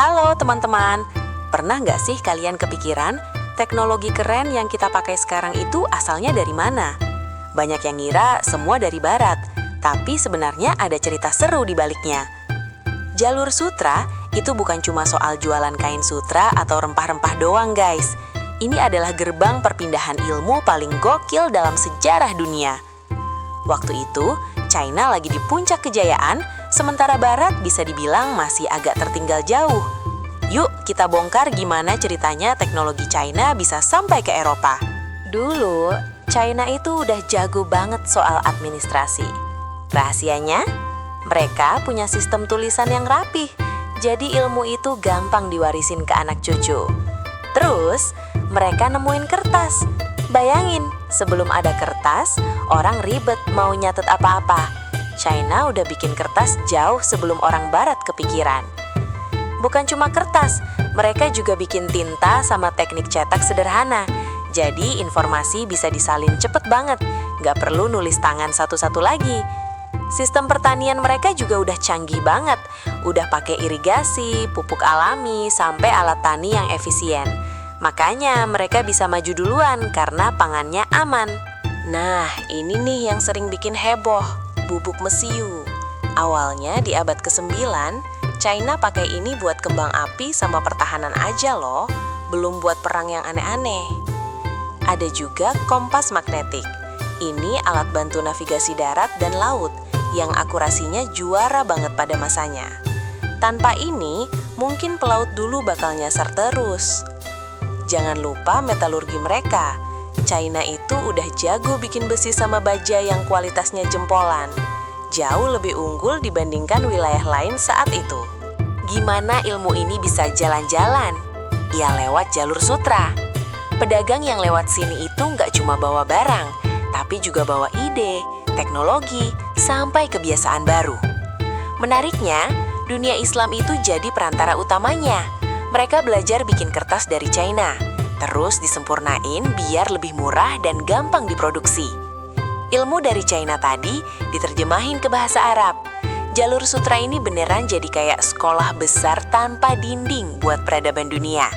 Halo teman-teman, pernah nggak sih kalian kepikiran teknologi keren yang kita pakai sekarang itu asalnya dari mana? Banyak yang ngira semua dari barat, tapi sebenarnya ada cerita seru di baliknya. Jalur sutra itu bukan cuma soal jualan kain sutra atau rempah-rempah doang guys. Ini adalah gerbang perpindahan ilmu paling gokil dalam sejarah dunia. Waktu itu, China lagi di puncak kejayaan, sementara Barat bisa dibilang masih agak tertinggal jauh. Yuk kita bongkar gimana ceritanya teknologi China bisa sampai ke Eropa. Dulu, China itu udah jago banget soal administrasi. Rahasianya, mereka punya sistem tulisan yang rapih, jadi ilmu itu gampang diwarisin ke anak cucu. Terus, mereka nemuin kertas. Bayangin, sebelum ada kertas, orang ribet mau nyatet apa-apa. China udah bikin kertas jauh sebelum orang barat kepikiran. Bukan cuma kertas, mereka juga bikin tinta sama teknik cetak sederhana. Jadi informasi bisa disalin cepet banget, nggak perlu nulis tangan satu-satu lagi. Sistem pertanian mereka juga udah canggih banget. Udah pakai irigasi, pupuk alami, sampai alat tani yang efisien. Makanya mereka bisa maju duluan karena pangannya aman. Nah, ini nih yang sering bikin heboh, bubuk mesiu. Awalnya di abad ke-9, China pakai ini buat kembang api sama pertahanan aja loh, belum buat perang yang aneh-aneh. Ada juga kompas magnetik. Ini alat bantu navigasi darat dan laut yang akurasinya juara banget pada masanya. Tanpa ini, mungkin pelaut dulu bakal nyasar terus. Jangan lupa metalurgi mereka. China itu udah jago bikin besi sama baja yang kualitasnya jempolan. Jauh lebih unggul dibandingkan wilayah lain saat itu. Gimana ilmu ini bisa jalan-jalan? Ya lewat jalur sutra. Pedagang yang lewat sini itu nggak cuma bawa barang, tapi juga bawa ide, teknologi, sampai kebiasaan baru. Menariknya, dunia Islam itu jadi perantara utamanya. Mereka belajar bikin kertas dari China, terus disempurnain biar lebih murah dan gampang diproduksi. Ilmu dari China tadi diterjemahin ke bahasa Arab. Jalur sutra ini beneran jadi kayak sekolah besar tanpa dinding buat peradaban dunia.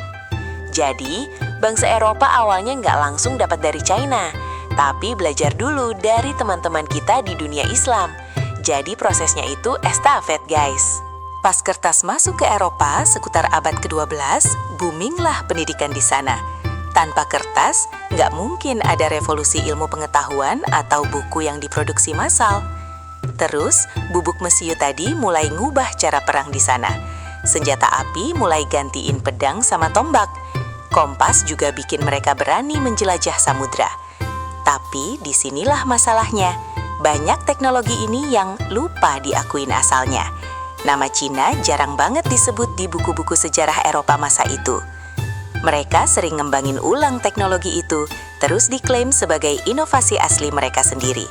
Jadi, bangsa Eropa awalnya nggak langsung dapat dari China, tapi belajar dulu dari teman-teman kita di dunia Islam. Jadi prosesnya itu estafet guys. Pas kertas masuk ke Eropa sekitar abad ke-12, boominglah pendidikan di sana. Tanpa kertas, nggak mungkin ada revolusi ilmu pengetahuan atau buku yang diproduksi massal. Terus, bubuk mesiu tadi mulai ngubah cara perang di sana. Senjata api mulai gantiin pedang sama tombak. Kompas juga bikin mereka berani menjelajah samudra. Tapi disinilah masalahnya, banyak teknologi ini yang lupa diakuin asalnya. Nama Cina jarang banget disebut di buku-buku sejarah Eropa masa itu. Mereka sering ngembangin ulang teknologi itu, terus diklaim sebagai inovasi asli mereka sendiri.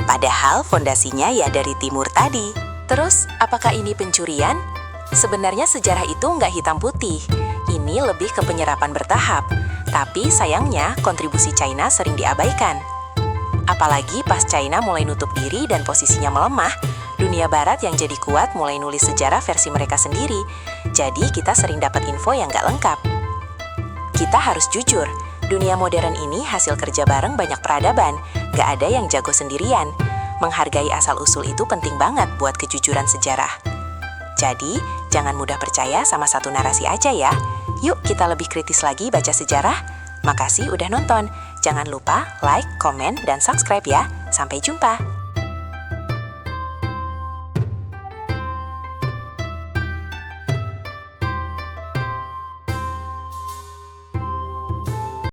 Padahal fondasinya ya dari timur tadi. Terus, apakah ini pencurian? Sebenarnya sejarah itu nggak hitam putih. Ini lebih ke penyerapan bertahap. Tapi sayangnya kontribusi China sering diabaikan. Apalagi pas China mulai nutup diri dan posisinya melemah, dunia barat yang jadi kuat mulai nulis sejarah versi mereka sendiri. Jadi kita sering dapat info yang gak lengkap. Kita harus jujur, dunia modern ini hasil kerja bareng banyak peradaban. Gak ada yang jago sendirian. Menghargai asal-usul itu penting banget buat kejujuran sejarah. Jadi, jangan mudah percaya sama satu narasi aja ya. Yuk kita lebih kritis lagi baca sejarah. Makasih udah nonton. Jangan lupa like, komen, dan subscribe ya. Sampai jumpa.